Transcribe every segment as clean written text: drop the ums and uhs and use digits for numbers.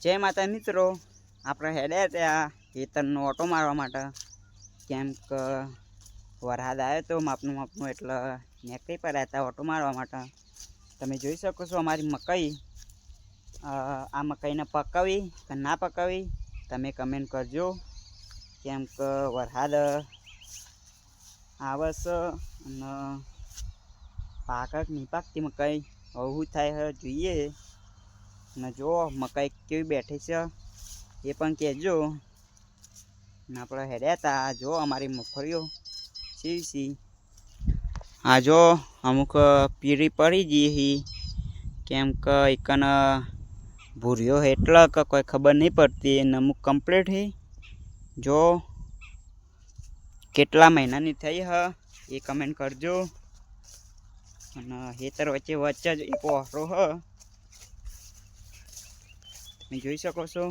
જય માતા મિત્રો, આપણે હેડ્યા ત્યાં ખેતરનો ઓટો મારવા માટે. કેમ કે વરસાદ આવ્યો તો માપનું એટલે નીકળી પડ્યા હતા ઓટો મારવા માટે. તમે જોઈ શકો છો અમારી મકાઈ. આ મકાઈને પકાવી કે ના પકાવી તમે કમેન્ટ કરજો. કેમ કે વરસાદ આવે છે અને પાકક નહીં પાકતી મકાઈ. હવે થાય હવે જોઈએ. ને જો મકાઈ કેવી બેઠી છે એ પણ કહેજો. ને આપણે હેડ્યા હતા જો અમારી મગફળીઓ સી આ જો અમુક પીળી પડી ગઈ. કેમ કે એકન ભૂર્યો એટલે કે કોઈ ખબર નહીં પડતી. અને અમુક કમ્પ્લીટ હી જો કેટલા મહિનાની થઈ હ એ કમેન્ટ કરજો. અને ખેતર વચ્ચે જ એક ઓહરો હ તમે જોઈ શકો છો.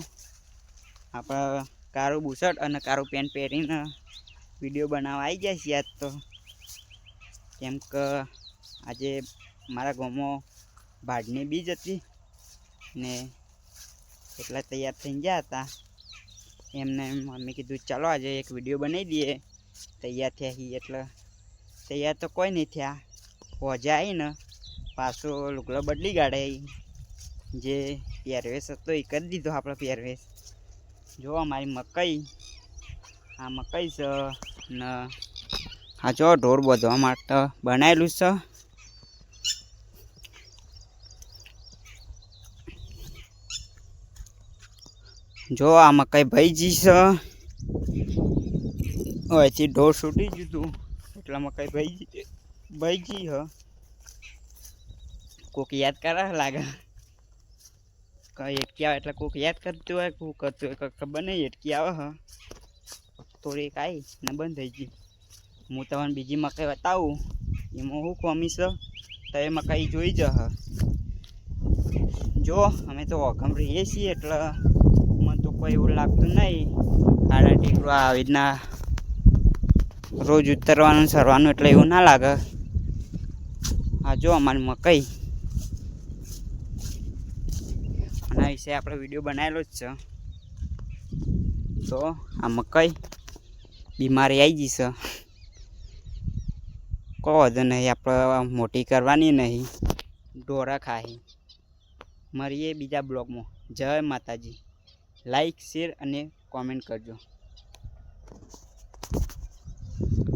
આપણે કાળું બુશર્ટ અને કાળું પેન્ટ પહેરીને વિડીયો બનાવવા આવી ગયા છીએ આજ તો. કેમ કે આજે મારા ગામમાં ભાડની બીજ હતી ને એટલા તૈયાર થઈ ગયા હતા. એમને મમ્મી કીધું ચાલો આજે એક વિડીયો બનાવી દઈએ. તૈયાર થયા હી એટલે તૈયાર તો કોઈ નહીં થયા. હોજા આવીને પાછો લુગડો બદલી કાઢે. જે પહેરવેશ હતો એ કરી દીધો આપણે પહેરવેશ. જો અમારી મકાઈ, આ મકાઈ છે ને આ જો ઢોર બાંધવા માટે બનાવેલું છે. જો આ મકાઈ ભાઈજી છે. અહીંથી ઢોર છૂટી ગયું હતું એટલા મકાઈ ભાઈજી હ. કોક યાદ કરે લાગે. એટકી આવે એટલે કોક યાદ કરતું હોય કોક કરતું હોય ખબર નહીં. એટકી આવે હ થોડીક આવી ને બંધ થઈ ગઈ. હું તમને બીજી મકાઈ બતાવું એમાં શું કોમી છે તો એ મકાઈ જોઈ જ હ. જો અમે તો ઓઘમ રહીએ છીએ એટલે મને તો કોઈ એવું લાગતું નહીં. આડા ટેકરું આવી રીતના રોજ ઉતરવાનું સરવાનું એટલે એવું ના લાગે. આ જો અમારી મકાઈ, આના વિશે આપણે વિડીયો બનાવેલો જ છે. તો આ મકાઈ બીમારી આવી ગઈ છે. કોઈ વાંધો નહીં, આપણે મોટી કરવાની નહીં, ઢોરા ખાહી. મળીએ બીજા બ્લોગમાં. જય માતાજી. લાઈક શેર અને કોમેન્ટ કરજો.